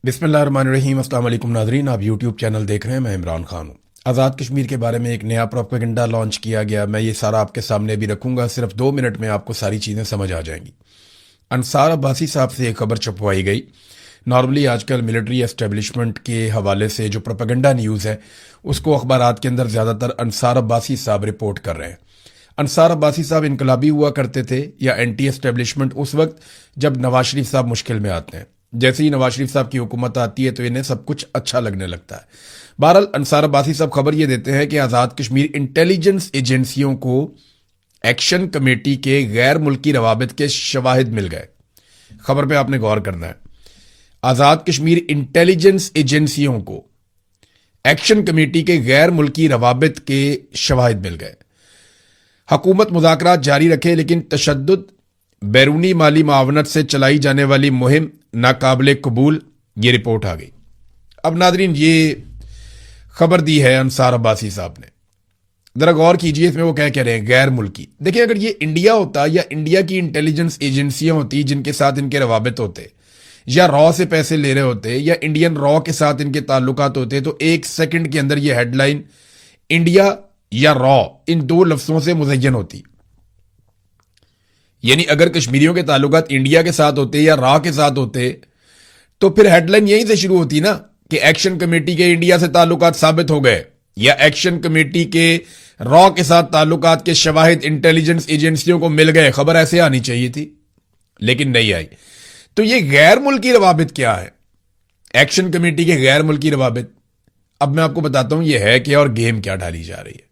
बिस्मिल्लाहिर्रहमानिर्रहीम। अस्सलाम वालेकुम नाज़रीन, आप यूट्यूब चैनल देख रहे हैं। मैं इमरान खान हूँ। आज़ाद कश्मीर के बारे में एक नया प्रोपेगेंडा लॉन्च किया गया। मैं ये सारा आपके सामने भी रखूंगा, सिर्फ 2 मिनट में आपको सारी चीज़ें समझ आ जाएंगी। अंसार अब्बासी साहब से एक खबर छपवाई गई। नॉर्मली आजकल मिलिट्री एस्टेब्लिशमेंट के हवाले से जो प्रोपेगेंडा न्यूज़ है उसको अखबारात के अंदर ज़्यादातर अंसार अब्बासी साहब रिपोर्ट कर रहे हैं। अंसार अब्बासी साहब इनकलाबी हुआ करते थे या एंटी एस्टेब्लिशमेंट उस वक्त जब नवाज शरीफ साहब मुश्किल में आते हैं। जैसे ही नवाज शरीफ साहब की हुकूमत आती है तो इन्हें सब कुछ अच्छा लगने लगता है। बहरहाल अंसार अब्बासी साहब खबर ये देते हैं कि आज़ाद कश्मीर इंटेलिजेंस एजेंसियों को एक्शन कमेटी के गैर मुल्की रवाबित के शवाहिद मिल गए। खबर पे आपने गौर करना है। आज़ाद कश्मीर इंटेलिजेंस एजेंसियों को एक्शन कमेटी के गैर मुल्की रवाबित के शवाहिद मिल गए। हुकूमत मुज़ाकरात जारी रखे लेकिन तशद्दुद, बैरूनी माली मावनत से चलाई जाने वाली मुहिम नाकाबिले कबूल, ये रिपोर्ट आ गई। अब नादरीन, ये खबर दी है अंसार अब्बासी साहब ने। जरा गौर कीजिए इसमें वो क्या कह रहे हैं, गैर मुल्की। देखिए, अगर ये इंडिया होता या इंडिया की इंटेलिजेंस एजेंसियां होती जिनके साथ इनके रवाबित होते, या रॉ से पैसे ले रहे होते, या इंडियन रॉ के साथ इनके ताल्लुकात होते, तो एक सेकंड के अंदर ये हेडलाइन इंडिया या रॉ इन दो लफ्जों से मुज़य्यन होती। यानी अगर कश्मीरियों के ताल्लुकात इंडिया के साथ होते या रॉ के साथ होते तो फिर हेडलाइन यहीं से शुरू होती ना कि एक्शन कमेटी के इंडिया से ताल्लुकात साबित हो गए, या एक्शन कमेटी के रॉ के साथ ताल्लुकात के शवाहिद इंटेलिजेंस एजेंसियों को मिल गए। खबर ऐसे आनी चाहिए थी, लेकिन नहीं आई। तो ये गैर मुल्की रवाबित क्या है, एक्शन कमेटी के गैर मुल्की रवाबित? अब मैं आपको बताता हूं यह है क्या और गेम क्या ढाली जा रही है।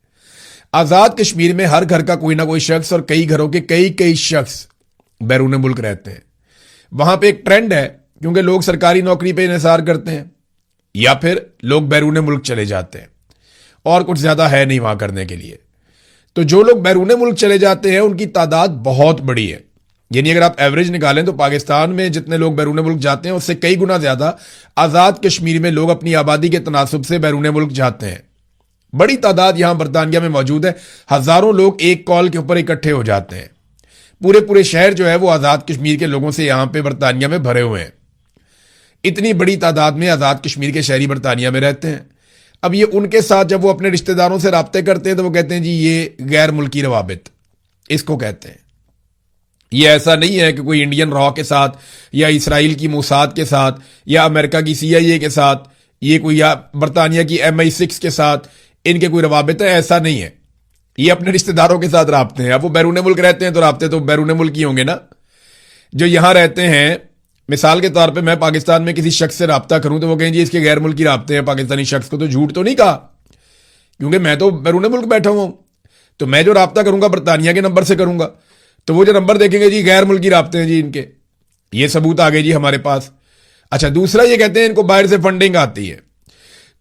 आजाद कश्मीर में हर घर का कोई ना कोई शख्स और कई घरों के कई कई शख्स बैरून मुल्क रहते हैं। वहां पे एक ट्रेंड है, क्योंकि लोग सरकारी नौकरी पे इंतजार करते हैं या फिर लोग बैरून मुल्क चले जाते हैं और कुछ ज्यादा है नहीं वहां करने के लिए। तो जो लोग बैरून मुल्क चले जाते हैं उनकी तादाद बहुत बड़ी है। यानी अगर आप एवरेज निकालें तो पाकिस्तान में जितने लोग बैरून मुल्क जाते हैं उससे कई गुना ज्यादा आजाद कश्मीर में लोग अपनी आबादी के तनासुब से बैरून मुल्क जाते हैं। बड़ी तादाद यहां बरतानिया में मौजूद है। हजारों लोग एक कॉल के ऊपर इकट्ठे हो जाते हैं। पूरे पूरे शहर जो है वो आजाद कश्मीर के लोगों से यहां पे बरतानिया में भरे हुए हैं। इतनी बड़ी तादाद में आजाद कश्मीर के शहरी बरतानिया में रहते हैं। अब ये उनके साथ जब वो अपने रिश्तेदारों से राब्ते करते हैं तो वो कहते हैं जी ये गैर मुल्की रवाबित इसको कहते हैं। ये ऐसा नहीं है कि कोई इंडियन रॉ के साथ या इसराइल की मोसाद के साथ या अमेरिका की CIA के साथ, ये कोई या बरतानिया की MI6 के साथ इनके कोई रवाबित है, ऐसा नहीं है। ये अपने रिश्तेदारों के साथ राब्ते हैं। अब वो बैरून मुल्क रहते हैं तो राब्ते तो बैरून मुल्क ही होंगे ना। जो यहां रहते हैं, मिसाल के तौर पे मैं पाकिस्तान में किसी शख्स से राब्ता करूं तो वो कहें जी इसके गैर मुल्की राब्ते हैं पाकिस्तानी शख्स को, तो झूठ तो नहीं कहा, क्योंकि मैं तो बैरून मुल्क बैठा हुआ हूं। तो मैं जो राब्ता करूंगा बरतानिया के नंबर से करूंगा, तो वो जो नंबर देखेंगे जी गैर मुल्की राब्ते हैं जी इनके, ये सबूत आ गए जी हमारे पास। अच्छा, दूसरा ये कहते हैं इनको बाहर से फंडिंग आती है।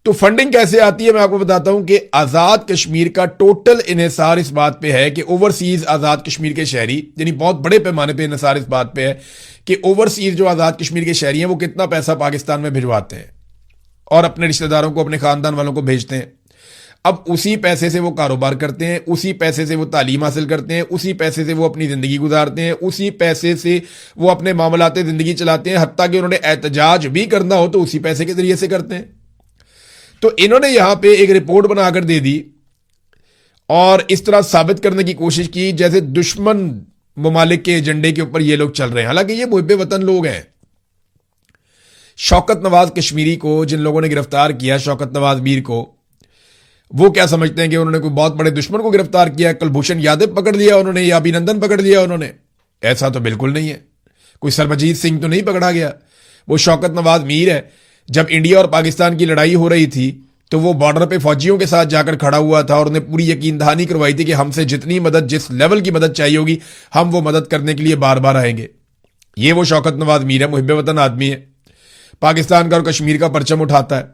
तो फंडिंग कैसे आती है मैं आपको बताता हूं कि आजाद कश्मीर का टोटल इन्हिसार इस बात पे है कि ओवरसीज आजाद कश्मीर के शहरी, यानी बहुत बड़े पैमाने पे इन्हिसार इस बात पे है कि ओवरसीज जो आजाद कश्मीर के शहरी हैं वो कितना पैसा पाकिस्तान में भिजवाते हैं और अपने रिश्तेदारों को, अपने खानदान वालों को भेजते हैं। अब उसी पैसे से वो कारोबार करते हैं, उसी पैसे से वो तालीम हासिल करते हैं, उसी पैसे से वो अपनी जिंदगी गुजारते हैं, उसी पैसे से वो अपने मामलाते जिंदगी चलाते हैं। हत्ता कि उन्होंने एहतजाज भी करना हो तो उसी पैसे के जरिए से करते हैं। तो इन्होंने यहां पे एक रिपोर्ट बनाकर दे दी और इस तरह साबित करने की कोशिश की जैसे दुश्मन ममालिक के एजेंडे के ऊपर ये लोग चल रहे हैं। हालांकि ये मुहिब्बे वतन लोग हैं। शौकत नवाज कश्मीरी को जिन लोगों ने गिरफ्तार किया, शौकत नवाज मीर को, वो क्या समझते हैं कि उन्होंने कोई बहुत बड़े दुश्मन को गिरफ्तार किया, कुलभूषण यादव पकड़ लिया उन्होंने या अभिनंदन पकड़ लिया उन्होंने? ऐसा तो बिल्कुल नहीं है। कोई सरबजीत सिंह तो नहीं पकड़ा गया। वो शौकत नवाज मीर है। जब इंडिया और पाकिस्तान की लड़ाई हो रही थी तो वो बॉर्डर पे फौजियों के साथ जाकर खड़ा हुआ था और उन्हें पूरी यकीन दहानी करवाई थी कि हमसे जितनी मदद, जिस लेवल की मदद चाहिए होगी, हम वो मदद करने के लिए बार बार आएंगे। ये वो शौकत नवाज मीर है, मुहिब्बे वतन आदमी है, पाकिस्तान का और कश्मीर का परचम उठाता है।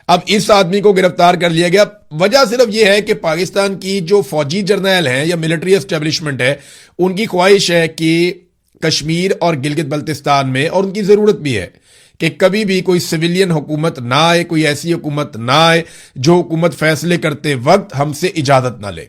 अब इस आदमी को गिरफ्तार कर लिया गया। वजह सिर्फ यह है कि पाकिस्तान की जो फौजी जर्नैल हैं या मिलिट्री एस्टेब्लिशमेंट है, उनकी ख्वाहिश है कि कश्मीर और गिलगित बल्तिस्तान में, और उनकी जरूरत भी है कि कभी भी कोई सिविलियन हुकूमत ना आए, कोई ऐसी हुकूमत ना आए जो हुकूमत फैसले करते वक्त हमसे इजाजत ना ले।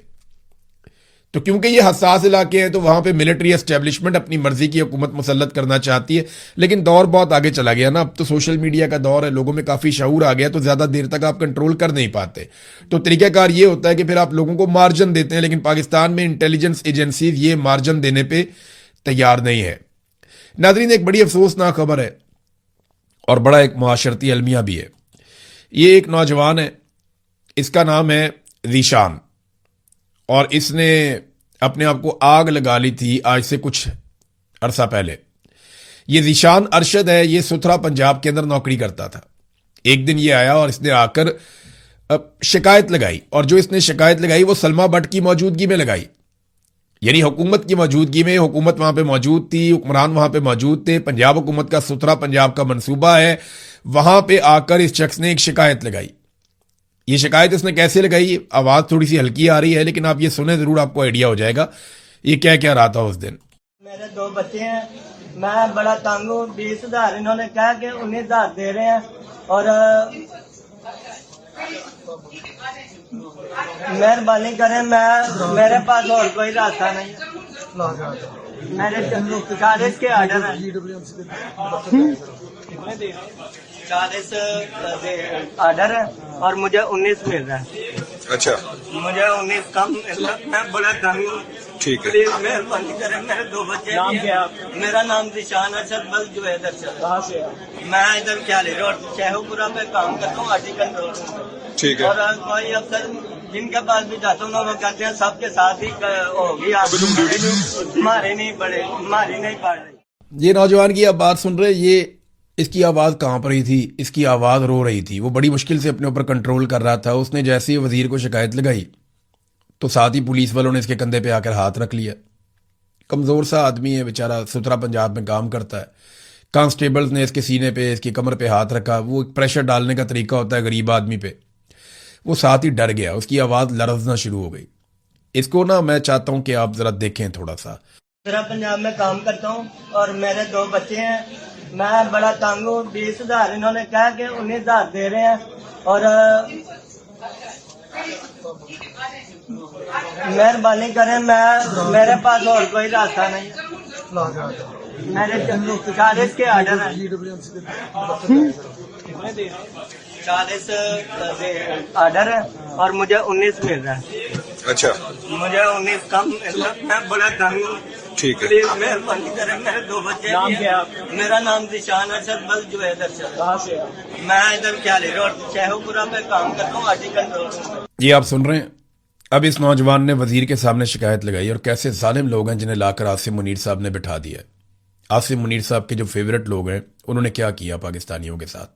तो क्योंकि ये हसास इलाके हैं तो वहां पे मिलिट्री एस्टेब्लिशमेंट अपनी मर्जी की हुकूमत मुसल्लत करना चाहती है। लेकिन दौर बहुत आगे चला गया ना, अब तो सोशल मीडिया का दौर है, लोगों में काफी शऊर आ गया, तो ज्यादा देर तक आप कंट्रोल कर नहीं पाते। तो तरीकाकार ये होता है कि फिर आप लोगों को मार्जिन देते हैं, लेकिन पाकिस्तान में इंटेलिजेंस एजेंसीज ये मार्जिन देने पर तैयार नहीं है। नाज़रीन, एक बड़ी अफसोसनाक खबर है और बड़ा एक मुआशरती अलमिया भी है। ये एक नौजवान है, इसका नाम है ज़ीशान, और इसने अपने आप को आग लगा ली थी आज से कुछ अरसा पहले। ये ज़ीशान अरशद है, ये सुथरा पंजाब के अंदर नौकरी करता था। एक दिन ये आया और इसने आकर शिकायत लगाई, और जो इसने शिकायत लगाई वो सलमा भट्ट की मौजूदगी में लगाई, यानी हुकूमत की मौजूदगी में। हुकूमत वहां पे मौजूद थी, हुक्मरान वहां पे मौजूद थे, पंजाब हुकूमत का सुथरा पंजाब का मंसूबा है, वहां पे आकर इस शख्स ने एक शिकायत लगाई। ये शिकायत इसने कैसे लगाई, आवाज थोड़ी सी हल्की आ रही है, लेकिन आप ये सुने जरूर, आपको आइडिया हो जाएगा ये क्या क्या रहा था उस दिन। मेरे 2 बच्चे हैं, मैं बड़ा तंग हूँ। 20,000 इन्होंने कहा कि 19,000 दे रहे हैं, और मेहरबानी करें, मेरे पास और कोई रास्ता नहीं है। मेरे 40 के ऑर्डर है, 40 ऑर्डर है, और मुझे 19 मिल रहा है। अच्छा, मुझे 19 कम मिल रहा है, मैं बड़ा तंग हूँ। ठीक है। प्लीज मेहरबानी करें, मेरे 2 बच्चे। नाम क्या है? मेरा नाम ज़ीशान अरशद बल जुवैद अरशद। कहाँ से? मैं इधर क्याली रोड शेखुपुरा पे काम करता हूँ, आर्टिकल रोड। ठीक है। और कोई अफसर जिनके पास भी जाता हूँ वो कहते हैं सबके साथ ही होगी, हमारे नहीं पड़े, हमारी नहीं पड़ रही। ये नौजवान की आप बात सुन रहे, ये इसकी आवाज कांप रही थी, इसकी आवाज रो रही थी, वो बड़ी मुश्किल से अपने ऊपर कंट्रोल कर रहा था। उसने जैसे ही वजीर को शिकायत लगाई तो साथ ही पुलिस वालों ने इसके कंधे पे आकर हाथ रख लिया। कमजोर सा आदमी है बेचारा, सुथरा पंजाब में काम करता है। कांस्टेबल्स ने इसके सीने पे, इसकी कमर पे हाथ रखा। वो एक प्रेशर डालने का तरीका होता है गरीब आदमी पे। वो साथ ही डर गया, उसकी आवाज लरजना शुरू हो गई। इसको ना मैं चाहता हूं कि आप जरा देखें थोड़ा सा। सुथरा पंजाब में काम करता हूँ और मेरे 2 बच्चे हैं, मैं बड़ा तंग हूँ। 20,000 इन्होंने कहा कि 19,000 दे रहे हैं, और मेहरबानी करें, मेरे पास और कोई रास्ता नहीं है। मेरे 40 के ऑर्डर है, 40 ऑर्डर है, और मुझे 19 मिल रहा है। अच्छा, मुझे 19 कम मिल रहा है, मैं बड़ा तंग हूँ। ठीक है। प्लीज मेहरबानी करें, मेरे 2 बच्चे। नाम क्या है? मेरा नाम ज़ीशान अरशद बल जुवैद अरशद। कहाँ से? मैं इधर क्याली रोड शेखुपुरा पे काम करता हूँ, आर्टिकल रोड। ये आप सुन रहे हैं, अब इस नौजवान ने वजीर के सामने शिकायत लगाई, और कैसे जालिम लोग हैं जिन्हें लाकर आसिम मुनीर साहब ने बिठा दिया। आसिम मुनीर साहब के जो फेवरेट लोग हैं उन्होंने क्या किया पाकिस्तानियों के साथ।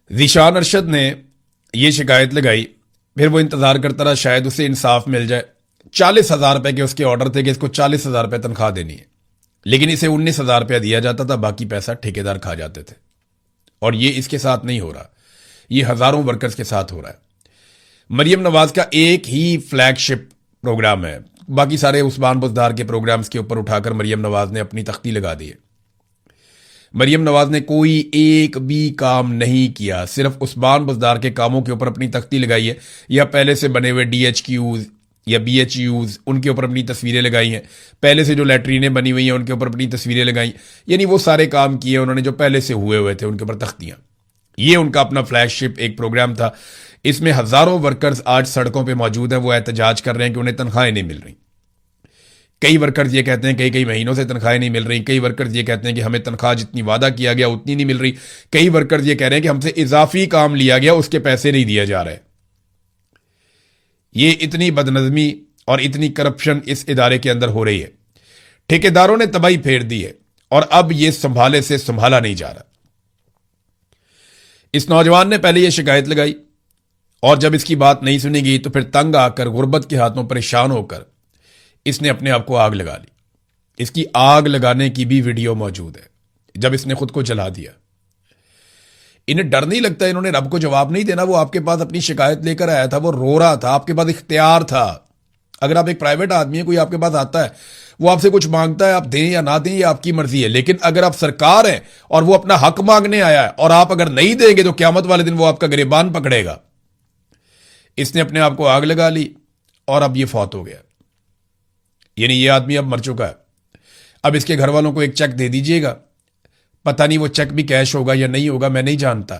ज़ीशान अरशद ने यह शिकायत लगाई, फिर वो इंतजार करता रहा शायद उसे इंसाफ मिल जाए। 40,000 रुपए के उसके ऑर्डर थे कि इसको 40,000 रुपए तनख्वाह देनी है, लेकिन इसे 19,000 रुपया दिया जाता था, बाकी पैसा ठेकेदार खा जाते थे। और ये इसके साथ नहीं हो रहा, ये हजारों वर्कर्स के साथ हो रहा है। मरियम नवाज का एक ही फ्लैगशिप प्रोग्राम है, बाकी सारे उस्मान बुज़दार के प्रोग्राम्स के ऊपर उठाकर मरियम नवाज ने अपनी तख्ती लगा दी है। मरियम नवाज ने कोई एक भी काम नहीं किया, सिर्फ उस्मान बुज़दार के कामों के ऊपर अपनी तख्ती लगाई है, या पहले से बने हुए DHQs या BHUs उनके ऊपर अपनी तस्वीरें लगाई हैं, पहले से जो लैट्रीनें बनी हुई हैं उनके ऊपर अपनी तस्वीरें लगाई, यानी वो सारे काम किए उन्होंने जो पहले से हुए थे उनके ऊपर तख्तियां। ये उनका अपना फ्लैगशिप एक प्रोग्राम था। इसमें हजारों वर्कर्स आज सड़कों पर मौजूद हैं, वो एहतजाज कर रहे हैं कि उन्हें तनख्वाहें नहीं मिल रही। कई वर्कर्स ये कहते हैं कई महीनों से तनख्वाहें नहीं मिल रही। कई वर्कर्स ये कहते हैं कि हमें तनख्वाह जितनी वादा किया गया उतनी नहीं मिल रही। कई वर्कर्स ये कह रहे हैं कि हमसे इजाफी काम लिया गया, उसके पैसे नहीं दिए जा रहे। ये इतनी बदनज़मी और इतनी करप्शन इस इदारे के अंदर हो रही है। ठेकेदारों ने तबाही फेर दी है और अब ये संभाले से संभाला नहीं जा रहा। इस नौजवान ने पहले यह शिकायत लगाई और जब इसकी बात नहीं सुनी गई तो फिर तंग आकर, गुर्बत के हाथों परेशान होकर इसने अपने आप को आग लगा ली। इसकी आग लगाने की भी वीडियो मौजूद है, जब इसने खुद को जला दिया। इन्हें डर नहीं लगता, इन्होंने रब को जवाब नहीं देना। वो आपके पास अपनी शिकायत लेकर आया था, वो रो रहा था, आपके पास इख्तियार था। अगर आप एक प्राइवेट आदमी है, कोई आपके पास आता है, वो आपसे कुछ मांगता है, आप दें या ना दें ये आपकी मर्जी है। लेकिन अगर आप सरकार है और वो अपना हक मांगने आया है और आप अगर नहीं देंगे तो क़यामत वाले दिन वो आपका गिरबान पकड़ेगा। इसने अपने आप को आग लगा ली और अब ये फौत हो गया। यानी ये आदमी अब मर चुका है। अब इसके घर वालों को एक चेक दे दीजिएगा। पता नहीं वो चेक भी कैश होगा या नहीं होगा, मैं नहीं जानता,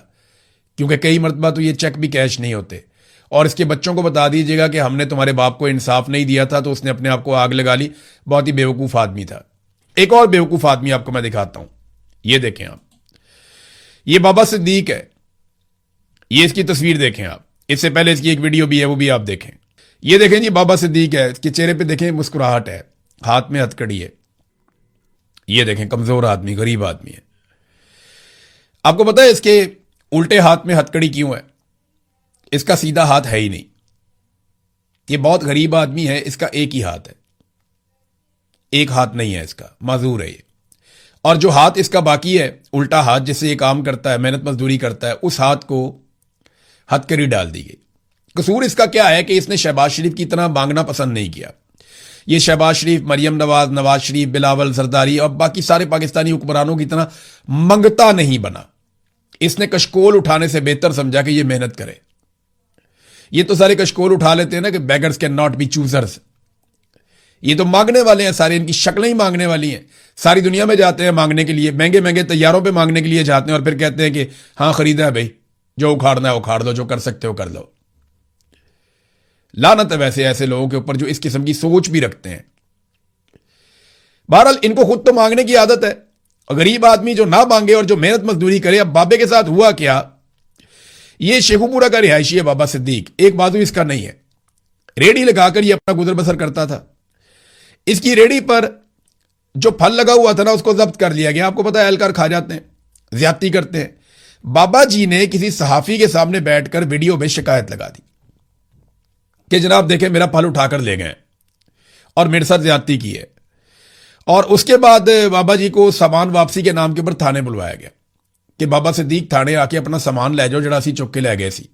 क्योंकि कई मरतबा तो ये चेक भी कैश नहीं होते। और इसके बच्चों को बता दीजिएगा कि हमने तुम्हारे बाप को इंसाफ नहीं दिया था, तो उसने अपने आप को आग लगा ली। बहुत ही बेवकूफ आदमी था। एक और बेवकूफ आदमी आपको मैं दिखाता हूं। ये देखें आप, ये बाबा सिद्दीक है। ये इसकी तस्वीर देखें आप। इससे पहले इसकी एक वीडियो भी है, वो भी आप देखें। ये देखें जी, बाबा सिद्दीक है। इसके चेहरे पे देखें मुस्कुराहट है, हाथ में हथकड़ी है। ये देखें, कमजोर आदमी, गरीब आदमी है। आपको पता है इसके उल्टे हाथ में हथकड़ी क्यों है? इसका सीधा हाथ है ही नहीं। ये बहुत गरीब आदमी है, इसका एक ही हाथ है, एक हाथ नहीं है इसका, माजूर है ये। और जो हाथ इसका बाकी है, उल्टा हाथ जिससे ये काम करता है, मेहनत मजदूरी करता है, उस हाथ को हथकड़ी डाल दी गई। कसूर इसका क्या है कि इसने शहबाज शरीफ की तरह मांगना पसंद नहीं किया। ये शहबाज शरीफ, मरियम नवाज, नवाज शरीफ, बिलावल जरदारी और बाकी सारे पाकिस्तानी हुक्मरानों की तरह मंगता नहीं बना। इसने कशकोल उठाने से बेहतर समझा कि ये मेहनत करे। ये तो सारे कशकोल उठा लेते हैं ना कि beggars can not be choosers. ये तो मांगने वाले हैं सारे, इनकी शक्लें ही मांगने वाली हैं। सारी दुनिया में जाते हैं मांगने के लिए, महंगे महंगे तैयारों पे मांगने के लिए जाते हैं और फिर कहते हैं कि हाँ खरीदा है भाई, जो उखाड़ना है उखाड़ दो, जो कर सकते हो कर लो। लानत है वैसे ऐसे लोगों के ऊपर जो इस किस्म की सोच भी रखते हैं। बहरहाल इनको खुद तो मांगने की आदत है, और गरीब आदमी जो ना मांगे और जो मेहनत मजदूरी करे। अब बाबे के साथ हुआ क्या, ये शेखुपुरा का रिहायशी है बाबा सिद्दीक। एक बाजू इसका नहीं है, रेडी लगाकर ये अपना गुजर बसर करता था। इसकी रेडी पर जो फल लगा हुआ था ना, उसको जब्त कर लिया गया। आपको पता है एहलकार खा जाते हैं, ज्यादती करते हैं। बाबा जी ने किसी सहाफी के सामने बैठकर वीडियो में शिकायत लगा दी कि जनाब देखें मेरा फल उठाकर ले गए और मेरे साथ ज्यादती की है। और उसके बाद बाबा जी को सामान वापसी के नाम के ऊपर थाने बुलवाया गया कि बाबा सिद्दीक थाने आके अपना सामान ले जाओ जड़ा सी चुक के ले गए सी।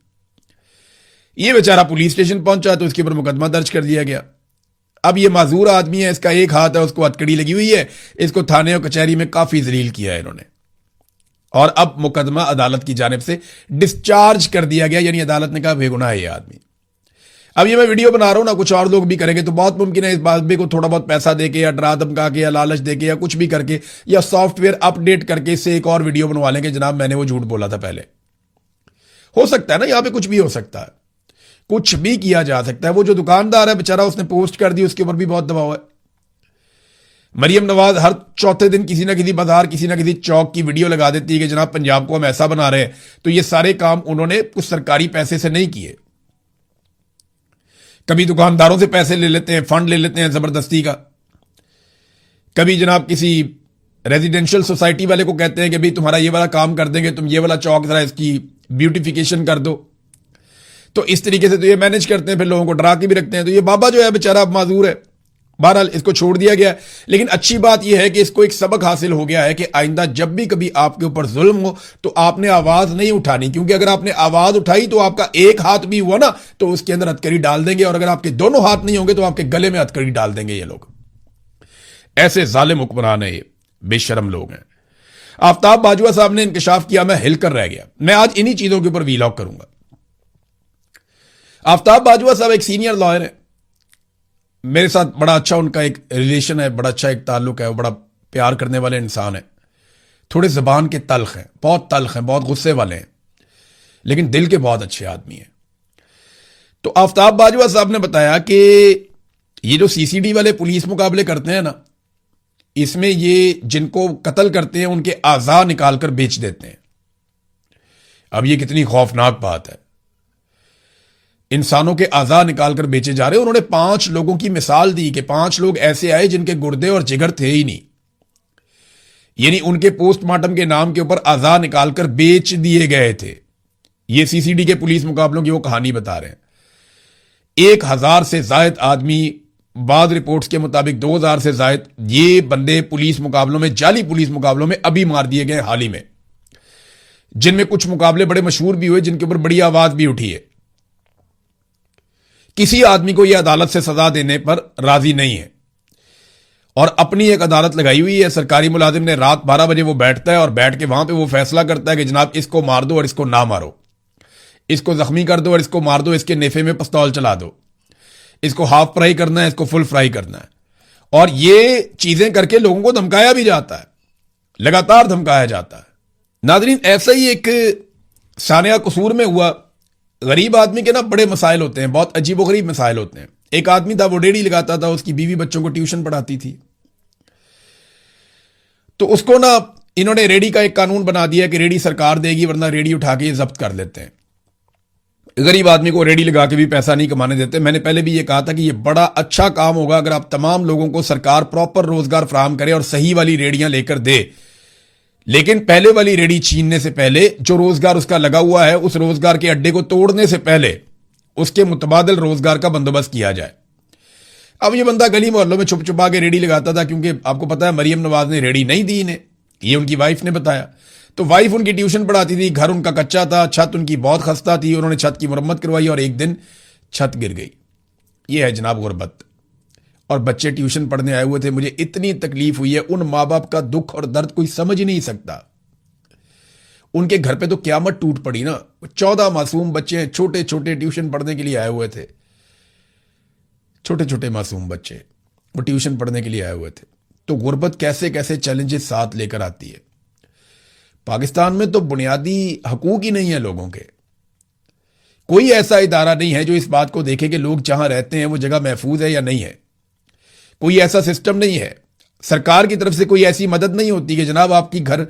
ये बेचारा पुलिस स्टेशन पहुंचा तो उसके ऊपर मुकदमा दर्ज कर दिया गया। अब ये माजूर आदमी है, इसका एक हाथ है, उसको हथकड़ी लगी हुई है। इसको थाने और कचहरी में काफी जलील किया है इन्होंने, और अब मुकदमा अदालत की जानिब से डिस्चार्ज कर दिया गया। यानी अदालत ने कहा बेगुनाह है ये आदमी। अब ये मैं वीडियो बना रहा हूं ना, कुछ और लोग भी करेंगे तो बहुत मुमकिन है इस बात को थोड़ा बहुत पैसा देके या डरा धमका के या लालच देके या कुछ भी करके या सॉफ्टवेयर अपडेट करके इससे एक और वीडियो बनवा लेंगे, जनाब मैंने वो झूठ बोला था पहले। हो सकता है ना, यहां पे कुछ भी हो सकता है, कुछ भी किया जा सकता है। वो जो दुकानदार है बेचारा, उसने पोस्ट कर दी, उसके ऊपर भी बहुत दबाव है। मरियम नवाज हर चौथे दिन किसी ना किसी बाजार, किसी ना किसी चौक की वीडियो लगा देती है कि जनाब पंजाब को हम ऐसा बना रहे हैं। तो ये सारे काम उन्होंने कुछ सरकारी पैसे से नहीं किए। कभी दुकानदारों से पैसे ले लेते हैं, फंड ले लेते हैं जबरदस्ती का। कभी जनाब किसी रेजिडेंशियल सोसाइटी वाले को कहते हैं कि भाई तुम्हारा ये वाला काम कर देंगे, तुम ये वाला चौक जरा इसकी ब्यूटिफिकेशन कर दो। तो इस तरीके से तो ये मैनेज करते हैं, फिर लोगों को डरा के भी रखते हैं। तो ये बाबा जो है बेचारा अब माजूर है। बहरहाल इसको छोड़ दिया गया। लेकिन अच्छी बात यह है कि इसको एक सबक हासिल हो गया है कि आइंदा जब भी कभी आपके ऊपर जुल्म हो तो आपने आवाज नहीं उठानी, क्योंकि अगर आपने आवाज उठाई तो आपका एक हाथ भी हुआ ना तो उसके अंदर हथकड़ी डाल देंगे, और अगर आपके दोनों हाथ नहीं होंगे तो आपके गले में हथकड़ी डाल देंगे ये लोग। ऐसे जालिम हुक्मरान है ये, बेशरम लोग हैं। आफ्ताब बाजवा साहब ने इंकशाफ किया, मैं हिलकर रह गया। मैं आज इन्हीं चीजों के ऊपर वीलॉग करूंगा। आफ्ताब बाजवा साहब एक सीनियर लॉयर है, मेरे साथ बड़ा अच्छा उनका एक रिलेशन है, बड़ा अच्छा एक ताल्लुक है, वो बड़ा प्यार करने वाले इंसान है। थोड़े जबान के तल्ख हैं, बहुत तल्ख हैं, बहुत गुस्से वाले हैं, लेकिन दिल के बहुत अच्छे आदमी हैं। तो आफ्ताब बाजवा साहब ने बताया कि ये जो सीसीडी वाले पुलिस मुकाबले करते हैं ना, इसमें ये जिनको कत्ल करते हैं उनके आज़ा निकालकर बेच देते हैं। अब ये कितनी खौफनाक बात है, इंसानों के आज़ा निकालकर बेचे जा रहे हैं। उन्होंने 5 लोगों की मिसाल दी कि 5 लोग ऐसे आए जिनके गुर्दे और जिगर थे ही नहीं, यानी उनके पोस्टमार्टम के नाम के ऊपर आज़ा निकालकर बेच दिए गए थे। ये सीसीडी के पुलिस मुकाबलों की वो कहानी बता रहे हैं। 1000 से जायद आदमी, बाद रिपोर्ट्स के मुताबिक 2000 से जायद ये बंदे पुलिस मुकाबलों में, जाली पुलिस मुकाबलों में अभी मार दिए गए हाल ही में, जिनमें कुछ मुकाबले बड़े मशहूर भी हुए, जिनके ऊपर बड़ी आवाज भी उठी है। किसी आदमी को यह अदालत से सजा देने पर राजी नहीं है और अपनी एक अदालत लगाई हुई है। सरकारी मुलाजिम ने रात 12 बजे वो बैठता है और बैठ के वहां पे वो फैसला करता है कि जनाब इसको मार दो और इसको ना मारो, इसको जख्मी कर दो और इसको मार दो, इसके नेफे में पिस्तौल चला दो, इसको हाफ फ्राई करना है, इसको फुल फ्राई करना है। और ये चीजें करके लोगों को धमकाया भी जाता है, लगातार धमकाया जाता है। नाज़रीन, ऐसा ही एक सानिया कसूर में हुआ। गरीब आदमी के ना बड़े मसाइल होते हैं, बहुत अजीबोगरीब मसाइल होते हैं। एक आदमी था, वो रेडी लगाता था, उसकी बीवी बच्चों को ट्यूशन पढ़ाती थी। तो उसको ना इन्होंने रेडी का एक कानून बना दिया कि रेडी सरकार देगी, वरना रेडी उठा के जब्त कर लेते हैं। गरीब आदमी को रेडी लगा के भी पैसा नहीं कमाने देते। मैंने पहले भी ये कहा था कि ये बड़ा अच्छा काम होगा अगर आप तमाम लोगों को सरकार प्रॉपर रोजगार फराहम करे और सही वाली रेडियां लेकर दे। लेकिन पहले वाली रेडी छीनने से पहले जो रोजगार उसका लगा हुआ है, उस रोजगार के अड्डे को तोड़ने से पहले उसके मुतबादिल रोजगार का बंदोबस्त किया जाए। अब ये बंदा गली मोहल्लों में छुप छुपा के रेडी लगाता था, क्योंकि आपको पता है मरियम नवाज ने रेडी नहीं दी इन्हें, ये उनकी वाइफ ने बताया। तो वाइफ उनकी ट्यूशन पढ़ाती थी, घर उनका कच्चा था, छत उनकी बहुत खस्ता थी, उन्होंने छत की मुरम्मत करवाई और एक दिन छत गिर गई। ये है जनाब गुर्बत। और बच्चे ट्यूशन पढ़ने आए हुए थे। मुझे इतनी तकलीफ हुई है, उन माँ बाप का दुख और दर्द कोई समझ ही नहीं सकता। उनके घर पे तो क्यामत टूट पड़ी ना। 14 मासूम बच्चे छोटे छोटे ट्यूशन पढ़ने के लिए आए हुए थे, छोटे छोटे मासूम बच्चे वो ट्यूशन पढ़ने के लिए आए हुए थे। तो गुर्बत कैसे कैसे चैलेंजेस साथ लेकर आती है। पाकिस्तान में तो बुनियादी हकूक ही नहीं है लोगों के। कोई ऐसा इदारा नहीं है जो इस बात को देखे कि लोग जहां रहते हैं वो जगह महफूज है या नहीं है। कोई ऐसा सिस्टम नहीं है। सरकार की तरफ से कोई ऐसी मदद नहीं होती कि जनाब आपकी घर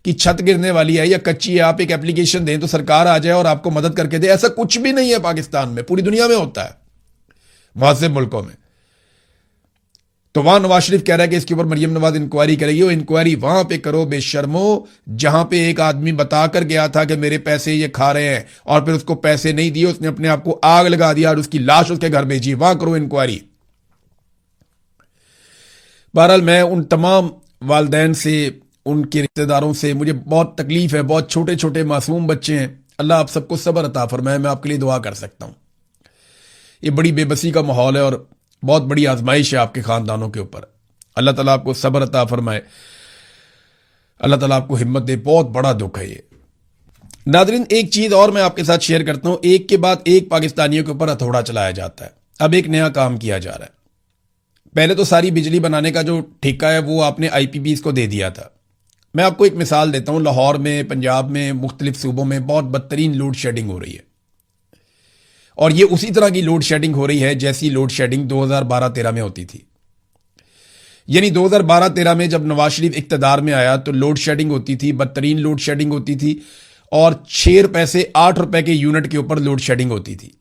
की छत गिरने वाली है या कच्ची है, आप एक एप्लीकेशन दें तो सरकार आ जाए और आपको मदद करके दे। ऐसा कुछ भी नहीं है पाकिस्तान में, पूरी दुनिया में होता है, मुहज़्ज़ब मुल्कों में। तो वहां नवाज शरीफ कह रहा है कि इसके ऊपर मरियम नवाज इंक्वायरी करेगी। वो इंक्वायरी वहां पे करो बेशर्मो, जहां पे एक आदमी बताकर गया था कि मेरे पैसे ये खा रहे हैं और फिर उसको पैसे नहीं दिए, उसने अपने आप को आग लगा दिया और उसकी लाश उसके घर भेजी। वहां करो इंक्वायरी। बहरहाल मैं उन तमाम वालदैन से, उनके रिश्तेदारों से, मुझे बहुत तकलीफ है। बहुत छोटे छोटे मासूम बच्चे हैं। अल्लाह आप सबको सब्र अता फरमाए। मैं आपके लिए दुआ कर सकता हूं। ये बड़ी बेबसी का माहौल है और बहुत बड़ी आजमाइश है आपके खानदानों के ऊपर। अल्लाह ताला आपको सब्र अता फरमाए, अल्लाह ताला आपको हिम्मत दे। बहुत बड़ा दुख है ये। नादरीन, एक चीज और मैं आपके साथ शेयर करता हूं। एक के बाद एक पाकिस्तानियों के ऊपर हथौड़ा चलाया जाता है। अब एक नया काम किया जा रहा है। पहले तो सारी बिजली बनाने का जो ठेका है वो आपने IPPs को दे दिया था। मैं आपको एक मिसाल देता हूं। लाहौर में, पंजाब में, मुख्तलिफ सूबों में बहुत बदतरीन लोड शेडिंग हो रही है। और ये उसी तरह की लोड शेडिंग हो रही है जैसी लोड शेडिंग 2012-13 में होती थी। यानी 2012-13 में जब नवाज शरीफ इक्तदार में आया तो लोड शेडिंग होती थी, बदतरीन लोड शेडिंग होती थी और 6 रुपए से 8 रुपए के यूनिट के ऊपर लोड शेडिंग होती थी।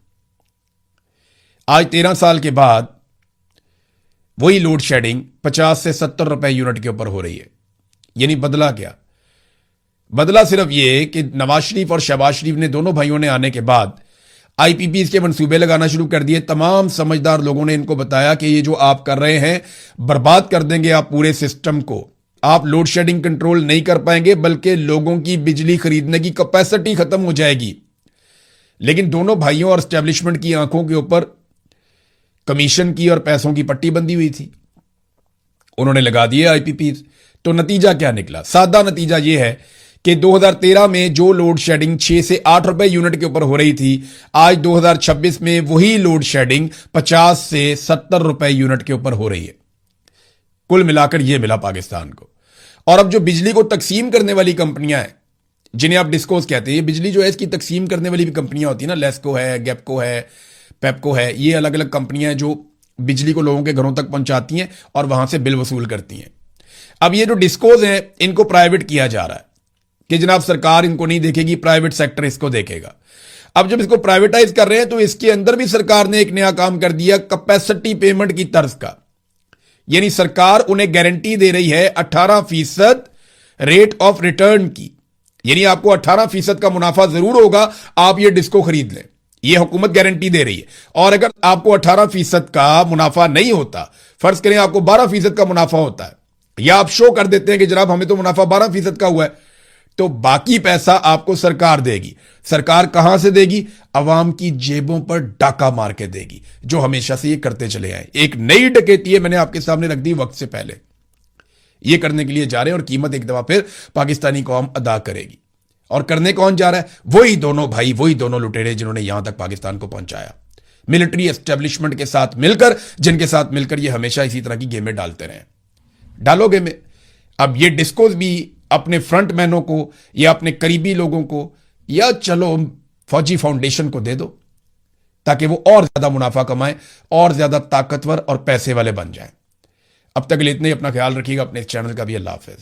आज 13 साल के बाद वही लोड शेडिंग 50 से 70 रुपए यूनिट के ऊपर हो रही है। यानी बदला क्या? बदला सिर्फ ये कि नवाज शरीफ और शहबाज शरीफ ने, दोनों भाइयों ने आने के बाद IPPs के मंसूबे लगाना शुरू कर दिए। तमाम समझदार लोगों ने इनको बताया कि ये जो आप कर रहे हैं बर्बाद कर देंगे आप पूरे सिस्टम को। आप लोड शेडिंग कंट्रोल नहीं कर पाएंगे, बल्कि लोगों की बिजली खरीदने की कैपेसिटी खत्म हो जाएगी। लेकिन दोनों भाइयों और एस्टेब्लिशमेंट की आंखों के ऊपर कमीशन की और पैसों की पट्टी बंधी हुई थी। उन्होंने लगा दिए IPPs। तो नतीजा क्या निकला? सादा नतीजा यह है कि 2013 में जो लोड शेडिंग 6 से 8 रुपए यूनिट के ऊपर हो रही थी, आज 2026 में वही लोड शेडिंग 50 से 70 रुपए यूनिट के ऊपर हो रही है। कुल मिलाकर यह मिला पाकिस्तान को। और अब जो बिजली को तकसीम करने वाली कंपनियां हैं, जिन्हें आप डिस्कोस कहते हैं, बिजली जो है इसकी तकसीम करने वाली भी कंपनियां होती है ना, लेस्को है, गैपको है, पेपको है, ये अलग अलग कंपनियां हैं जो बिजली को लोगों के घरों तक पहुंचाती हैं और वहां से बिल वसूल करती हैं। अब ये जो डिस्कोज हैं इनको प्राइवेट किया जा रहा है कि जनाब सरकार इनको नहीं देखेगी, प्राइवेट सेक्टर इसको देखेगा। अब जब इसको प्राइवेटाइज कर रहे हैं तो इसके अंदर भी सरकार ने एक नया काम कर दिया, कैपेसिटी पेमेंट की तर्ज का। यानी सरकार उन्हें गारंटी दे रही है 18% रेट ऑफ रिटर्न की। यानी आपको 18% का मुनाफा जरूर होगा, आप ये डिस्को खरीद लें, ये हुकूमत गारंटी दे रही है। और अगर आपको 18% का मुनाफा नहीं होता, फर्ज करें आपको 12% का मुनाफा होता है, या आप शो कर देते हैं कि जनाब हमें तो मुनाफा 12% का हुआ है, तो बाकी पैसा आपको सरकार देगी। सरकार कहां से देगी? अवाम की जेबों पर डाका मार के देगी, जो हमेशा से ये करते चले आए। एक नई डकैती है, मैंने आपके सामने रख दी वक्त से पहले। ये करने के लिए जा रहे हैं और कीमत एक दफा फिर पाकिस्तानी कौम अदा करेगी। और करने कौन जा रहा है? वही दोनों भाई, वही दोनों लुटेरे जिन्होंने यहां तक पाकिस्तान को पहुंचाया। मिलिट्री एस्टेब्लिशमेंट के साथ मिलकर, जिनके साथ मिलकर ये हमेशा इसी तरह की गेमें डालते रहे। डालो गेमें। अब ये डिस्कोज भी अपने फ्रंटमैनों को या अपने करीबी लोगों को या चलो फौजी फाउंडेशन को दे दो, ताकि वो और ज्यादा मुनाफा कमाएं, और ज्यादा ताकतवर और पैसे वाले बन जाएं। अब तक के लिए इतने ही। अपना ख्याल रखिएगा, अपने इस चैनल का भी। अल्लाह हाफिज।